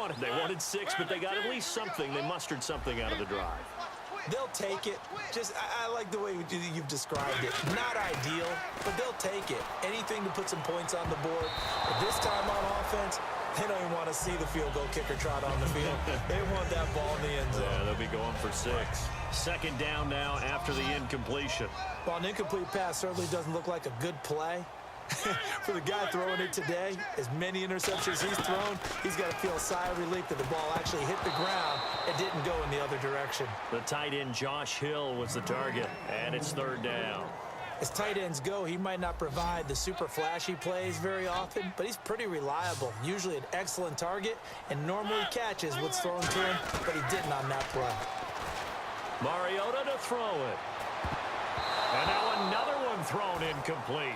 wanted. They wanted 6, but they got at least something. They mustered something out of the drive. They'll take it. I like the way you've described it. Not ideal, but they'll take it. Anything to put some points on the board. But this time on offense, they don't even want to see the field goal kicker trot on the field. They want that ball in the end zone. Yeah, they'll be going for 6. Second down now after the incompletion. Well, an incomplete pass certainly doesn't look like a good play. For the guy throwing it today, as many interceptions he's thrown, he's got to feel a sigh of relief that the ball actually hit the ground and didn't go in the other direction. The tight end Josh Hill was the target, and it's third down. As tight ends go, he might not provide the super flashy plays very often, but he's pretty reliable, usually an excellent target, and normally catches what's thrown to him, but he didn't on that play. Mariota to throw it. And now another one thrown incomplete.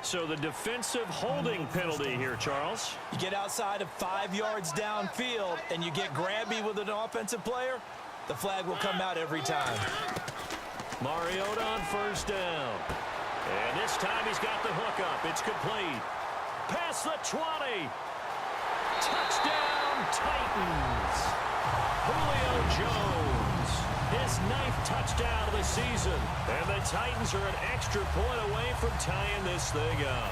So the defensive holding penalty here, Charles. You get outside of 5 yards downfield and you get grabby with an offensive player, the flag will come out every time. Mariota on first down. And this time he's got the hook up. It's complete. Past the 20. Touchdown, Titans. Julio Jones. His 9th touchdown of the season. And the Titans are an extra point away from tying this thing up.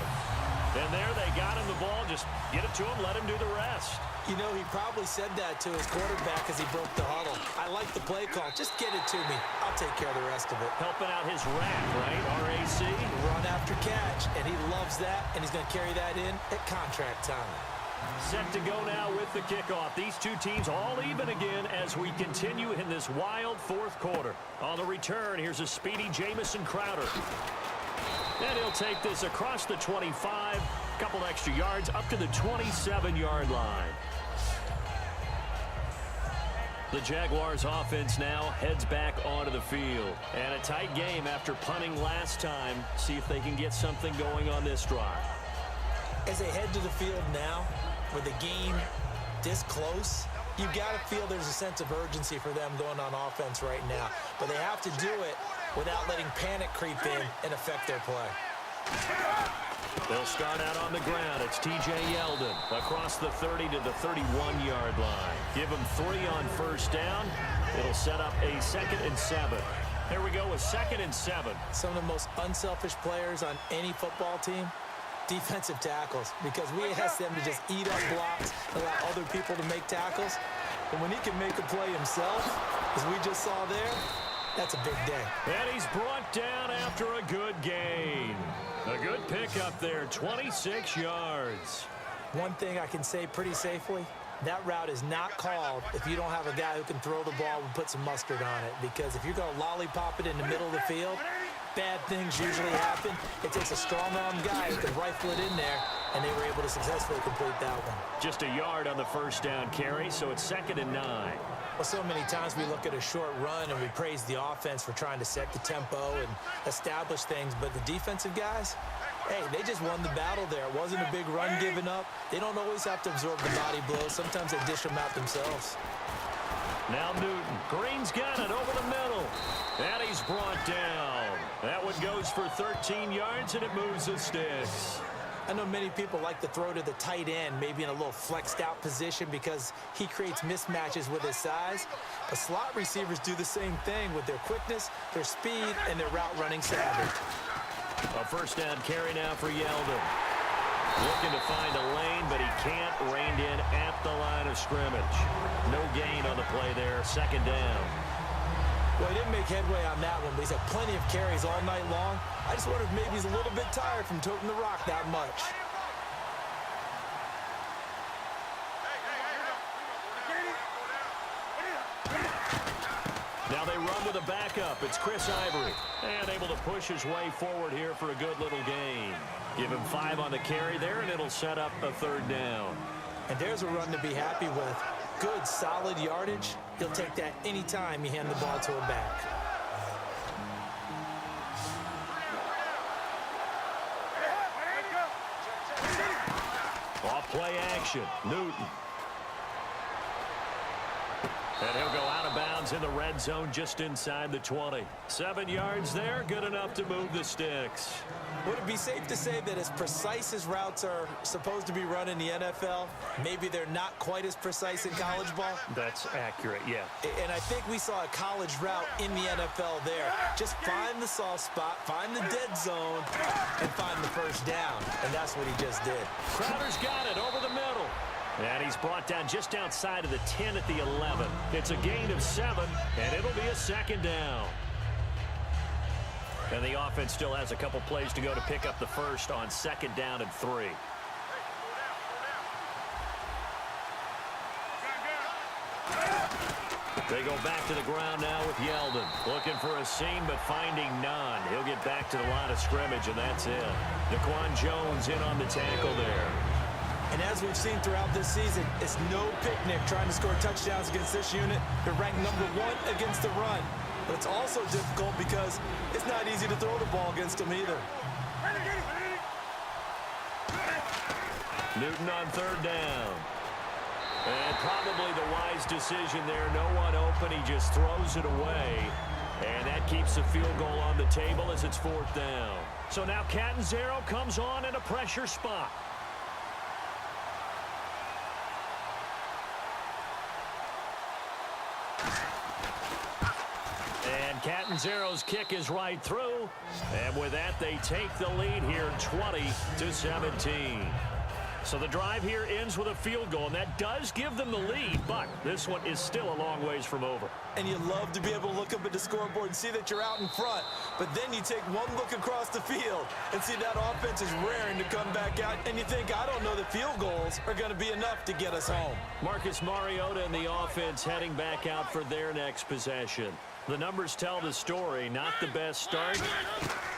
And there they got him the ball. Just get it to him, let him do the rest. You know, he probably said that to his quarterback as he broke the huddle. I like the play call. Just get it to me. I'll take care of the rest of it. Helping out his rack, right? RAC. Run after catch. And he loves that, and he's going to carry that in at contract time. Set to go now with the kickoff. These two teams all even again as we continue in this wild fourth quarter. On the return, here's a speedy Jamison Crowder. And he'll take this across the 25, couple extra yards up to the 27-yard line. The Jaguars offense now heads back onto the field. And a tight game after punting last time. See if they can get something going on this drive. As they head to the field now, with the game this close, you've got to feel there's a sense of urgency for them going on offense right now. But they have to do it without letting panic creep in and affect their play. They'll start out on the ground. It's T.J. Yeldon across the 30 to the 31-yard line. Give him 3 on first down. It'll set up a 2nd and 7. Here we go with 2nd and 7. Some of the most unselfish players on any football team, defensive tackles, because we ask them to just eat up blocks, allow other people to make tackles. And when he can make a play himself, as we just saw there, that's a big day. And he's brought down after a good gain. A good pickup there, 26 yards. One thing I can say pretty safely, that route is not called if you don't have a guy who can throw the ball and put some mustard on it. Because if you're going to lollipop it in the middle of the field, bad things usually happen. It takes a strong-arm guy who can rifle it in there, and they were able to successfully complete that one. Just a yard on the first down carry, so it's 2nd and 9. Well, so many times we look at a short run and we praise the offense for trying to set the tempo and establish things, but the defensive guys, hey, they just won the battle there. It wasn't a big run given up. They don't always have to absorb the body blows. Sometimes they dish them out themselves. Now Newton. Green's got it over the middle. And he's brought down. That one goes for 13 yards, and it moves the sticks. I know many people like to throw to the tight end, maybe in a little flexed out position because he creates mismatches with his size. But slot receivers do the same thing with their quickness, their speed, and their route running savvy. A first down carry now for Yeldon. Looking to find a lane, but he can't. Reined in at the line of scrimmage. No gain on the play there. 2nd down. Well, he didn't make headway on that one, but he's had plenty of carries all night long. I just wonder if maybe he's a little bit tired from toting the rock that much. Now they run with a backup. It's Chris Ivory. And able to push his way forward here for a good little gain. Give him 5 on the carry there, and it'll set up a 3rd down. And there's a run to be happy with. Good, solid yardage. He'll take that anytime you hand the ball to him back. Off play action. Newton. And he'll go out of bounds downs in the red zone just inside the 20. 7 yards there, good enough to move the sticks. Would it be safe to say that as precise as routes are supposed to be run in the NFL, maybe they're not quite as precise in college ball? That's accurate, yeah. And I think we saw a college route in the NFL there. Just find the soft spot, find the dead zone, and find the first down. And that's what he just did. Crowder's got it over the middle. And he's brought down just outside of the 10 at the 11. It's a gain of 7, and it'll be a second down. And the offense still has a couple plays to go to pick up the first on second down and 3. They go back to the ground now with Yeldon. Looking for a seam, but finding none. He'll get back to the line of scrimmage, and that's it. Daquan Jones in on the tackle there. And as we've seen throughout this season, it's no picnic trying to score touchdowns against this unit. They're ranked #1 against the run. But it's also difficult because it's not easy to throw the ball against them either. Newton on third down. And probably the wise decision there. No one open. He just throws it away. And that keeps the field goal on the table as it's 4th down. So now Catanzaro comes on in a pressure spot. And Catanzaro's kick is right through. And with that, they take the lead here 20-17. So the drive here ends with a field goal, and that does give them the lead, but this one is still a long ways from over. And you love to be able to look up at the scoreboard and see that you're out in front, but then you take one look across the field and see that offense is raring to come back out, and you think, I don't know that field goals are going to be enough to get us home. Marcus Mariota and the offense heading back out for their next possession. The numbers tell the story. Not the best start,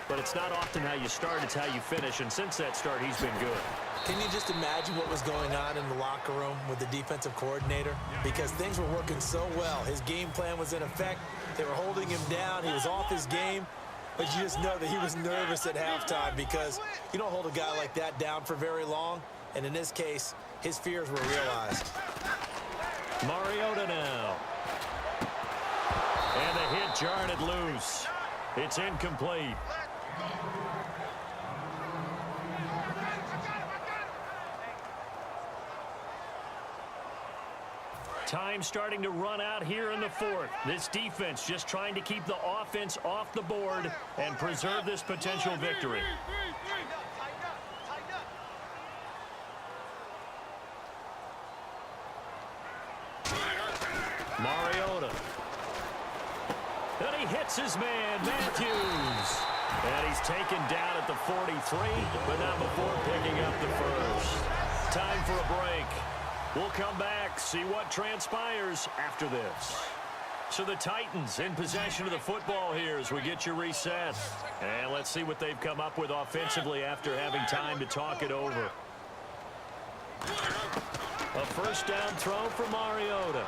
but it's not often how you start, it's how you finish, and since that start, he's been good. Can you just imagine what was going on in the locker room with the defensive coordinator? Because things were working so well. His game plan was in effect. They were holding him down. He was off his game. But you just know that he was nervous at halftime because you don't hold a guy like that down for very long. And in this case, his fears were realized. Mariota now. And the hit jarred it loose. It's incomplete. Time starting to run out here in the 4th. This defense just trying to keep the offense off the board and preserve this potential victory. Mariota. And he hits his man, Matthews. And he's taken down at the 43, but not before picking up the first. Time for a break. We'll come back, see what transpires after this. So the Titans in possession of the football here as we get you reset. And let's see what they've come up with offensively after having time to talk it over. A first down throw for Mariota.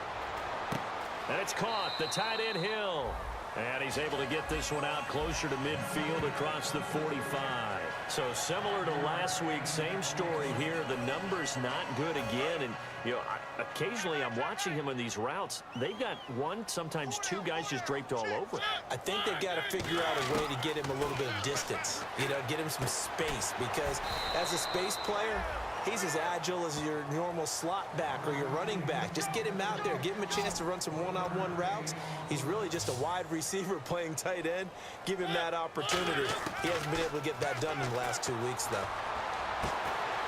And it's caught, the tight end Hill. And he's able to get this one out closer to midfield across the 45. So similar to last week, same story here. The number's not good again. And, you know, occasionally I'm watching him on these routes. They've got one, sometimes two guys just draped all over. I think they've got to figure out a way to get him a little bit of distance. You know, get him some space. Because as a space player, he's as agile as your normal slot back or your running back. Just get him out there. Give him a chance to run some one-on-one routes. He's really just a wide receiver playing tight end. Give him that opportunity. He hasn't been able to get that done in the last 2 weeks, though.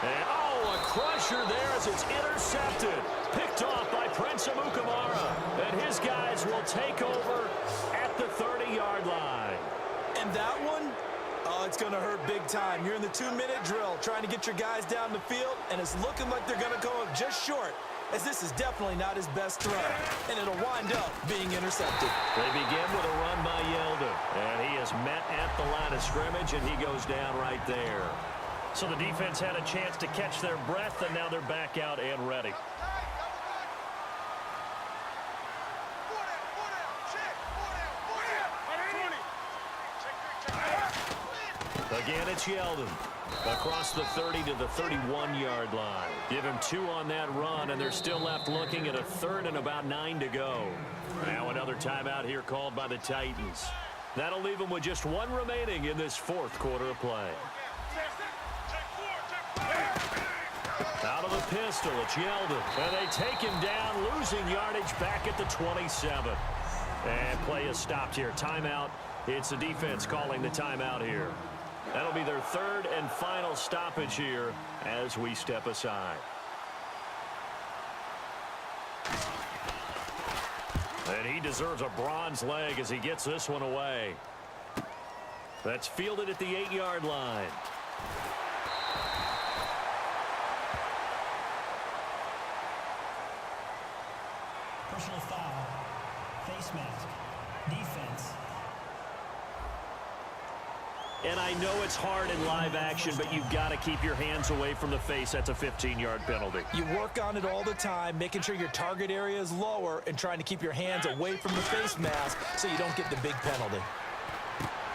And, oh, a crusher there as it's intercepted. Picked off by Prince Amukamara. And his guys will take over at the 30-yard line. And that one? Oh, it's going to hurt big time. You're in the 2-minute drill trying to get your guys down the field, and it's looking like they're going to come up just short, as this is definitely not his best throw, and it'll wind up being intercepted. They begin with a run by Yeldon, and he is met at the line of scrimmage, and he goes down right there. So the defense had a chance to catch their breath, and now they're back out and ready. Again, it's Yeldon. Across the 30 to the 31-yard line. Give him 2 on that run, and they're still left looking at a third and about 9 to go. Now another timeout here called by the Titans. That'll leave them with just 1 remaining in this fourth quarter of play. Out of the pistol, it's Yeldon. And they take him down, losing yardage back at the 27. And play is stopped here. Timeout. It's the defense calling the timeout here. That'll be their third and final stoppage here as we step aside. And he deserves a bronze leg as he gets this one away. That's fielded at the 8-yard line. Personal foul. Face mask. Defense. And I know it's hard in live action, but you've got to keep your hands away from the face. That's a 15-yard penalty. You work on it all the time, making sure your target area is lower and trying to keep your hands away from the face mask so you don't get the big penalty.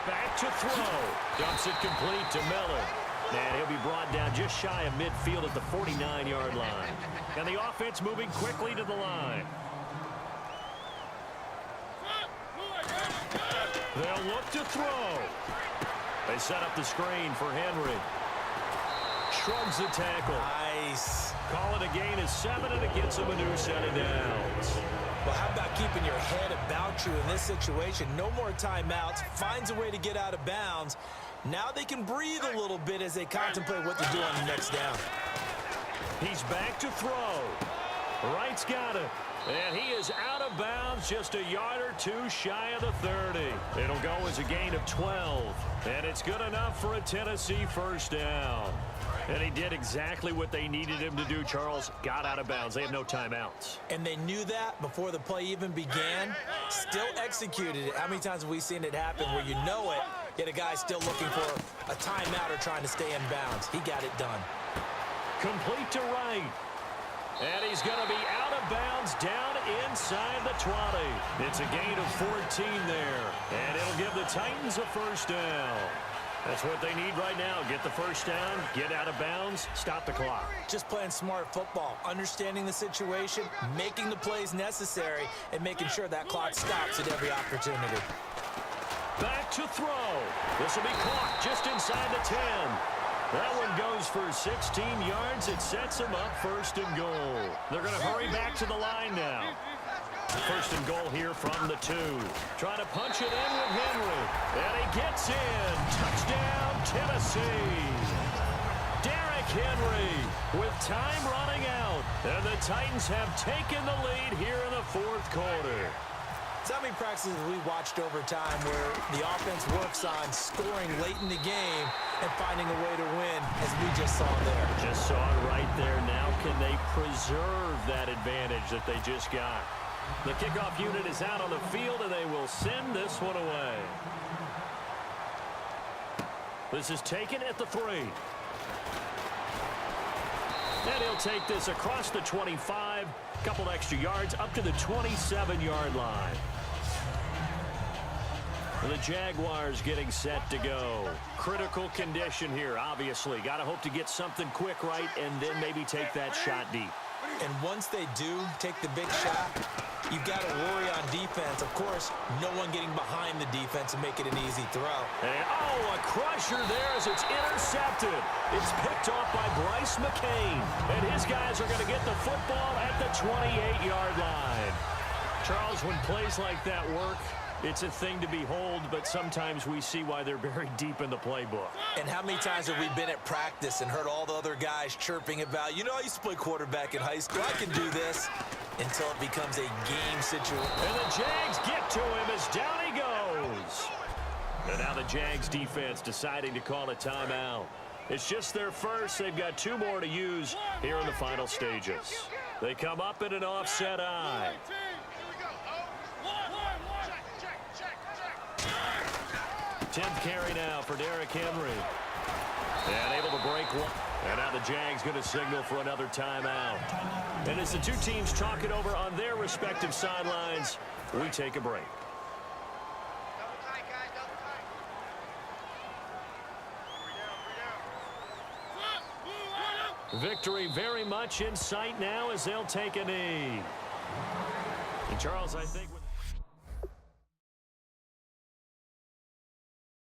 Back to throw. Dumps it complete to Miller. And he'll be brought down just shy of midfield at the 49-yard line. And the offense moving quickly to the line. They'll look to throw. They set up the screen for Henry. Shrugs the tackle. Nice. Call it a gain of 7, and it gets him a new set of downs. Well, how about keeping your head about you in this situation? No more timeouts. Finds a way to get out of bounds. Now they can breathe a little bit as they contemplate what to do on the next down. He's back to throw. Wright's got it. And he is out of bounds just a yard or 2 shy of the 30. It'll go as a gain of 12. And it's good enough for a Tennessee first down. And he did exactly what they needed him to do, Charles. Got out of bounds. They have no timeouts. And they knew that before the play even began. Still executed it. How many times have we seen it happen where you know it, yet a guy's still looking for a timeout or trying to stay in bounds? He got it done. Complete to Wright. And he's going to be out of bounds down inside the 20. It's a gain of 14 there. And it'll give the Titans a first down. That's what they need right now. Get the first down, get out of bounds, stop the clock. Just playing smart football, understanding the situation, making the plays necessary, and making sure that clock stops at every opportunity. Back to throw. This will be caught just inside the 10. That one goes for 16 yards. It sets them up first and goal. They're going to hurry back to the line now. First and goal here from the 2. Trying to punch it in with Henry. And he gets in. Touchdown, Tennessee. Derrick Henry with time running out. And the Titans have taken the lead here in the fourth quarter. So how many practices we watched over time where the offense works on scoring late in the game and finding a way to win, as we just saw there. Just saw it right there. Now can they preserve that advantage that they just got? The kickoff unit is out on the field, and they will send this one away. This is taken at the 3. And he'll take this across the 25, couple extra yards up to the 27-yard line. The Jaguars getting set to go. Critical condition here, obviously. Got to hope to get something quick right and then maybe take that shot deep. And once they do take the big shot, you've got to worry on defense. Of course, no one getting behind the defense and make it an easy throw. And, a crusher there as it's intercepted. It's picked off by Bryce McCain. And his guys are going to get the football at the 28-yard line. Charles, when plays like that work, it's a thing to behold, but sometimes we see why they're buried deep in the playbook. And how many times have we been at practice and heard all the other guys chirping about, you know, I used to play quarterback in high school, I can do this, until it becomes a game situation. And the Jags get to him as down he goes. And now the Jags defense deciding to call a timeout. It's just their first. They've got 2 more to use here in the final stages. They come up in an offset eye. 10th carry now for Derrick Henry. And able to break one. And now the Jags going to signal for another timeout. And as the 2 teams talk it over on their respective sidelines, we take a break. Victory very much in sight now as they'll take a knee. And Charles, I think...